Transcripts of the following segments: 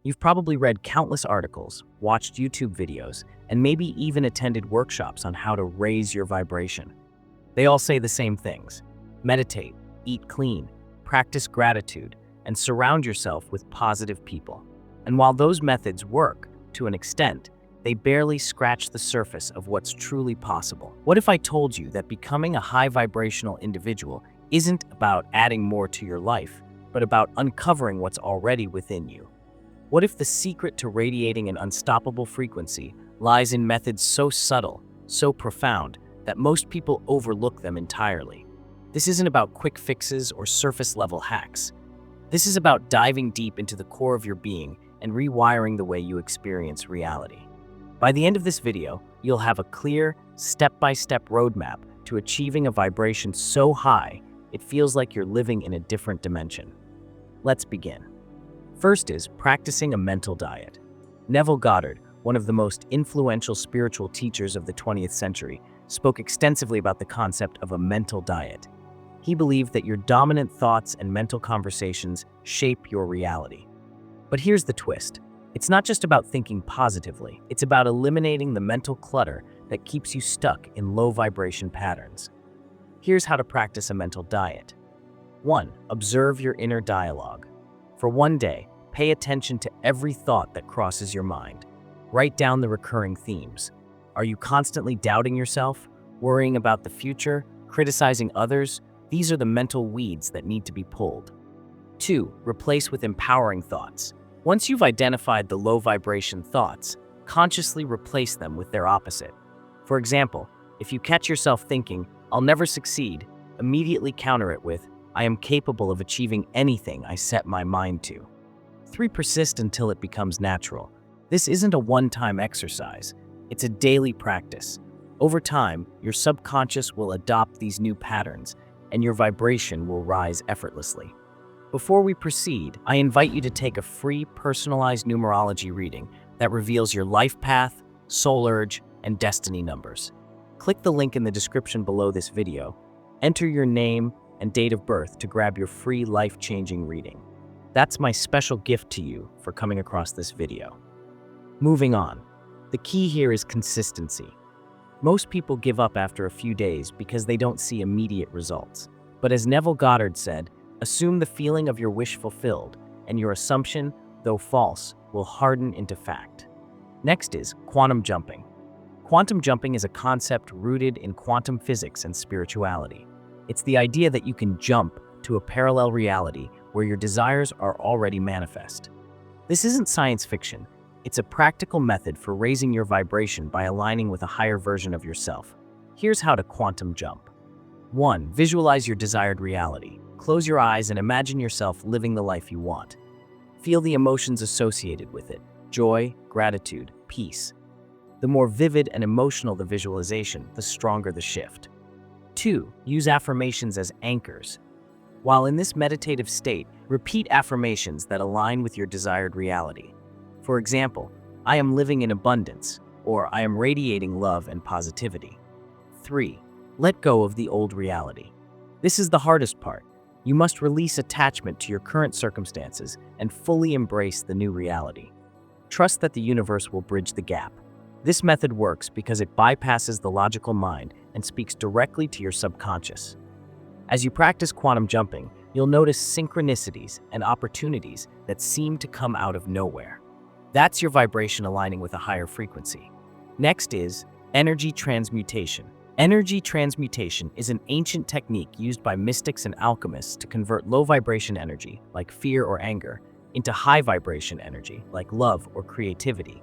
You've probably read countless articles, watched YouTube videos, and maybe even attended workshops on how to raise your vibration. They all say the same things: meditate, eat clean, practice gratitude, and surround yourself with positive people. And while those methods work to an extent, they barely scratch the surface of what's truly possible. What if I told you that becoming a high vibrational individual isn't about adding more to your life, but about uncovering what's already within you? What if the secret to radiating an unstoppable frequency lies in methods so subtle, so profound, that most people overlook them entirely? This isn't about quick fixes or surface-level hacks. This is about diving deep into the core of your being and rewiring the way you experience reality. By the end of this video, you'll have a clear, step-by-step roadmap to achieving a vibration so high it feels like you're living in a different dimension. Let's begin. First is practicing a mental diet. Neville Goddard, one of the most influential spiritual teachers of the 20th century, spoke extensively about the concept of a mental diet. He believed that your dominant thoughts and mental conversations shape your reality. But here's the twist. It's not just about thinking positively. It's about eliminating the mental clutter that keeps you stuck in low vibration patterns. Here's how to practice a mental diet. 1. Observe your inner dialogue. For one day, pay attention to every thought that crosses your mind. Write down the recurring themes. Are you constantly doubting yourself, worrying about the future, criticizing others? These are the mental weeds that need to be pulled. 2. Replace with empowering thoughts. Once you've identified the low vibration thoughts, consciously replace them with their opposite. For example, if you catch yourself thinking, "I'll never succeed," immediately counter it with, "I am capable of achieving anything I set my mind to." 3. Persist until it becomes natural. This isn't a one-time exercise. It's a daily practice. Over time, your subconscious will adopt these new patterns, and your vibration will rise effortlessly. Before we proceed, I invite you to take a free personalized numerology reading that reveals your life path, soul urge, and destiny numbers. Click the link in the description below this video, enter your name and date of birth to grab your free life-changing reading. That's my special gift to you for coming across this video. Moving on, the key here is consistency. Most people give up after a few days because they don't see immediate results. But as Neville Goddard said, assume the feeling of your wish fulfilled, and your assumption, though false, will harden into fact. Next is quantum jumping. Quantum jumping is a concept rooted in quantum physics and spirituality. It's the idea that you can jump to a parallel reality where your desires are already manifest. This isn't science fiction. It's a practical method for raising your vibration by aligning with a higher version of yourself. Here's how to quantum jump. 1. Visualize your desired reality. Close your eyes and imagine yourself living the life you want. Feel the emotions associated with it: joy, gratitude, peace. The more vivid and emotional the visualization, the stronger the shift. 2. Use affirmations as anchors. While in this meditative state, repeat affirmations that align with your desired reality. For example, "I am living in abundance," or "I am radiating love and positivity." 3. Let go of the old reality. This is the hardest part. You must release attachment to your current circumstances and fully embrace the new reality. Trust that the universe will bridge the gap. This method works because it bypasses the logical mind and speaks directly to your subconscious. As you practice quantum jumping, you'll notice synchronicities and opportunities that seem to come out of nowhere. That's your vibration aligning with a higher frequency. Next is energy transmutation. Energy transmutation is an ancient technique used by mystics and alchemists to convert low vibration energy, like fear or anger, into high vibration energy, like love or creativity.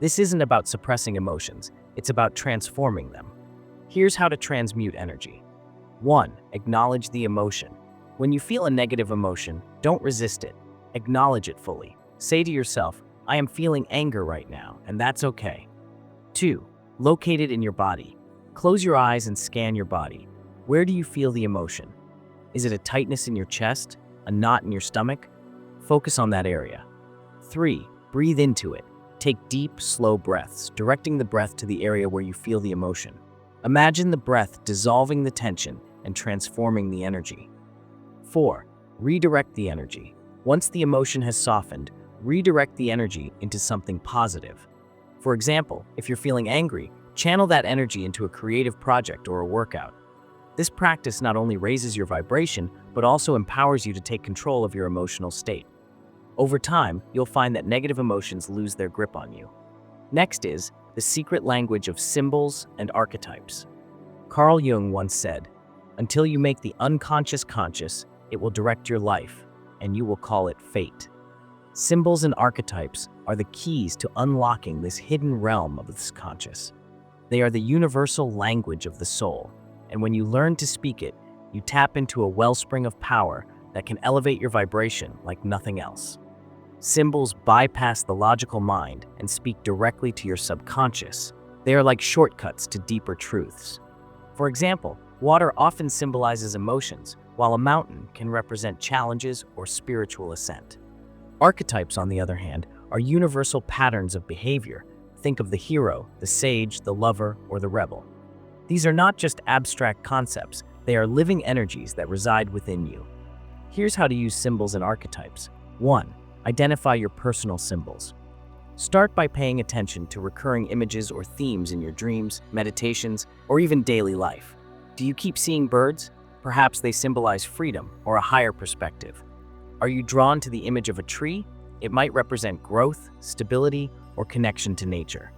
This isn't about suppressing emotions, it's about transforming them. Here's how to transmute energy. 1. Acknowledge the emotion. When you feel a negative emotion, don't resist it. Acknowledge it fully. Say to yourself, "I am feeling anger right now, and that's okay." 2. Locate it in your body. Close your eyes and scan your body. Where do you feel the emotion? Is it a tightness in your chest? A knot in your stomach? Focus on that area. 3. Breathe into it. Take deep, slow breaths, directing the breath to the area where you feel the emotion. Imagine the breath dissolving the tension and transforming the energy. 4. Redirect the energy. Once the emotion has softened, redirect the energy into something positive. For example, if you're feeling angry, channel that energy into a creative project or a workout. This practice not only raises your vibration, but also empowers you to take control of your emotional state. Over time, you'll find that negative emotions lose their grip on you. Next is the secret language of symbols and archetypes. Carl Jung once said, "Until you make the unconscious conscious, it will direct your life, and you will call it fate." Symbols and archetypes are the keys to unlocking this hidden realm of the conscious. They are the universal language of the soul, and when you learn to speak it, you tap into a wellspring of power that can elevate your vibration like nothing else. Symbols bypass the logical mind and speak directly to your subconscious. They are like shortcuts to deeper truths. For example, water often symbolizes emotions, while a mountain can represent challenges or spiritual ascent. Archetypes, on the other hand, are universal patterns of behavior. Think of the hero, the sage, the lover, or the rebel. These are not just abstract concepts, they are living energies that reside within you. Here's how to use symbols and archetypes. 1. Identify your personal symbols. Start by paying attention to recurring images or themes in your dreams, meditations, or even daily life. Do you keep seeing birds? Perhaps they symbolize freedom or a higher perspective. Are you drawn to the image of a tree? It might represent growth, stability, or connection to nature.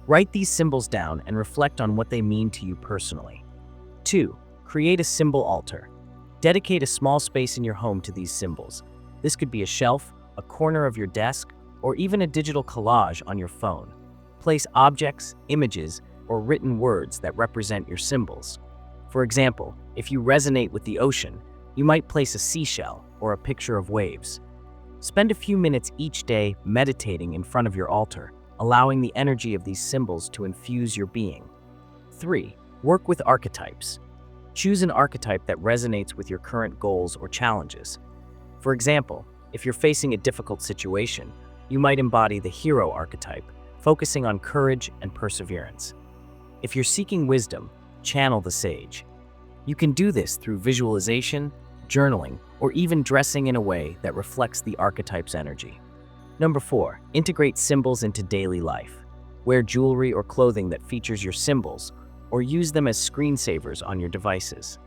Write these symbols down and reflect on what they mean to you personally. 2. Create a symbol altar. Dedicate a small space in your home to these symbols. This could be a shelf, a corner of your desk, or even a digital collage on your phone. Place objects, images, or written words that represent your symbols. For example, if you resonate with the ocean, you might place a seashell or a picture of waves. Spend a few minutes each day meditating in front of your altar, allowing the energy of these symbols to infuse your being. 3. Work with archetypes. Choose an archetype that resonates with your current goals or challenges. For example, if you're facing a difficult situation, you might embody the hero archetype, focusing on courage and perseverance. If you're seeking wisdom, channel the sage. You can do this through visualization, journaling, or even dressing in a way that reflects the archetype's energy. Number 4, integrate symbols into daily life. Wear jewelry or clothing that features your symbols, or use them as screensavers on your devices.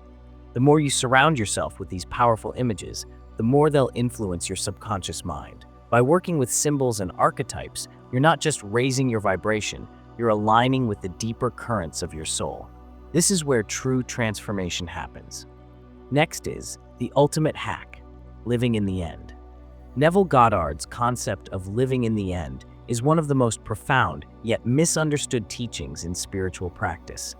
The more you surround yourself with these powerful images, the more they'll influence your subconscious mind. By working with symbols and archetypes, you're not just raising your vibration, you're aligning with the deeper currents of your soul. This is where true transformation happens. Next is the ultimate hack, living in the end. Neville Goddard's concept of living in the end is one of the most profound yet misunderstood teachings in spiritual practice.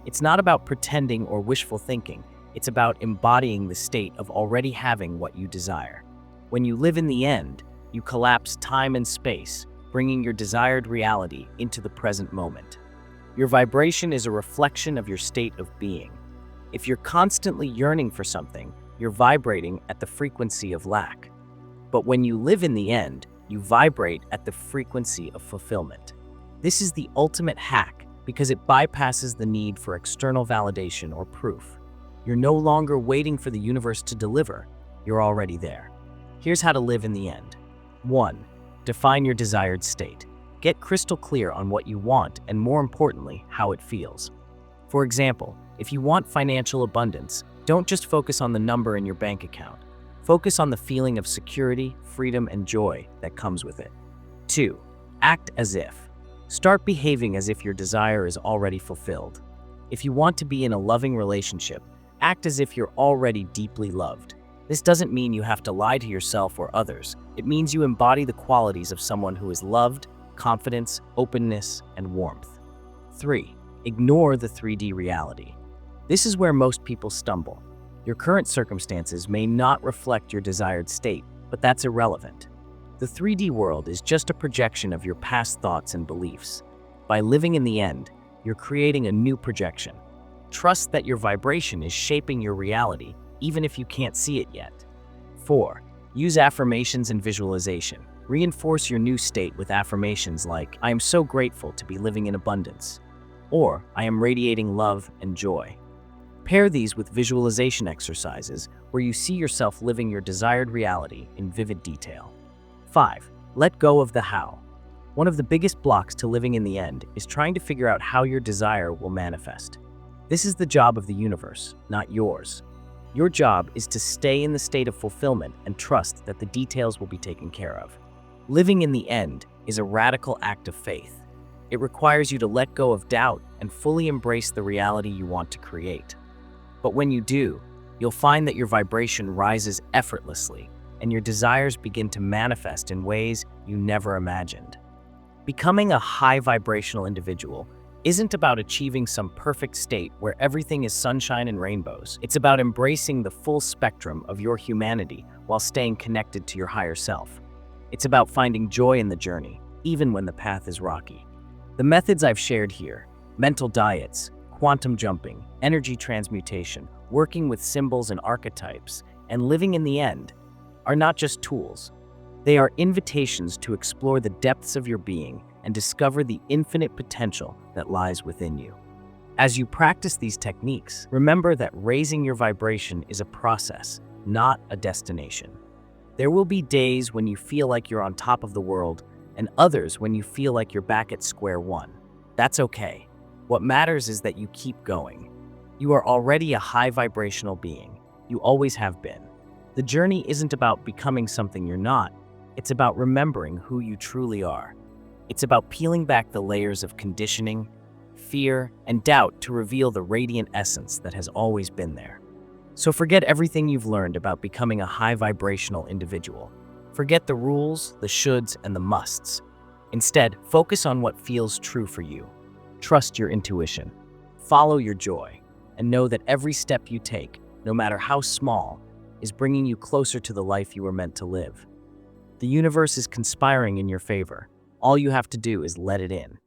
It's not about pretending or wishful thinking. It's about embodying the state of already having what you desire. When you live in the end, you collapse time and space, bringing your desired reality into the present moment. Your vibration is a reflection of your state of being. If you're constantly yearning for something, you're vibrating at the frequency of lack. But when you live in the end, you vibrate at the frequency of fulfillment. This is the ultimate hack because it bypasses the need for external validation or proof. You're no longer waiting for the universe to deliver, you're already there. Here's how to live in the end. 1. Define your desired state. Get crystal clear on what you want and, more importantly, how it feels. For example, if you want financial abundance, don't just focus on the number in your bank account. Focus on the feeling of security, freedom, and joy that comes with it. 2. Act as if. Start behaving as if your desire is already fulfilled. If you want to be in a loving relationship, act as if you're already deeply loved. This doesn't mean you have to lie to yourself or others. It means you embody the qualities of someone who is loved, confidence, openness, and warmth. 3. Ignore the 3D reality. This is where most people stumble. Your current circumstances may not reflect your desired state, but that's irrelevant. The 3D world is just a projection of your past thoughts and beliefs. By living in the end, you're creating a new projection. Trust that your vibration is shaping your reality, even if you can't see it yet. 4. Use affirmations and visualization. Reinforce your new state with affirmations like, "I am so grateful to be living in abundance," or "I am radiating love and joy." Pair these with visualization exercises where you see yourself living your desired reality in vivid detail. 5. Let go of the how. One of the biggest blocks to living in the end is trying to figure out how your desire will manifest. This is the job of the universe, not yours. Your job is to stay in the state of fulfillment and trust that the details will be taken care of. Living in the end is a radical act of faith. It requires you to let go of doubt and fully embrace the reality you want to create. But when you do, you'll find that your vibration rises effortlessly and your desires begin to manifest in ways you never imagined. Becoming a high vibrational individual isn't about achieving some perfect state where everything is sunshine and rainbows. It's about embracing the full spectrum of your humanity while staying connected to your higher self. It's about finding joy in the journey, even when the path is rocky. The methods I've shared here, mental diets, quantum jumping, energy transmutation, working with symbols and archetypes, and living in the end, are not just tools. They are invitations to explore the depths of your being and discover the infinite potential that lies within you. As you practice these techniques, remember that raising your vibration is a process, not a destination. There will be days when you feel like you're on top of the world, and others when you feel like you're back at square one. That's okay. What matters is that you keep going. You are already a high vibrational being. You always have been. The journey isn't about becoming something you're not. It's about remembering who you truly are. It's about peeling back the layers of conditioning, fear, and doubt to reveal the radiant essence that has always been there. So forget everything you've learned about becoming a high vibrational individual. Forget the rules, the shoulds, and the musts. Instead, focus on what feels true for you. Trust your intuition. Follow your joy, and know that every step you take, no matter how small, is bringing you closer to the life you were meant to live. The universe is conspiring in your favor. All you have to do is let it in.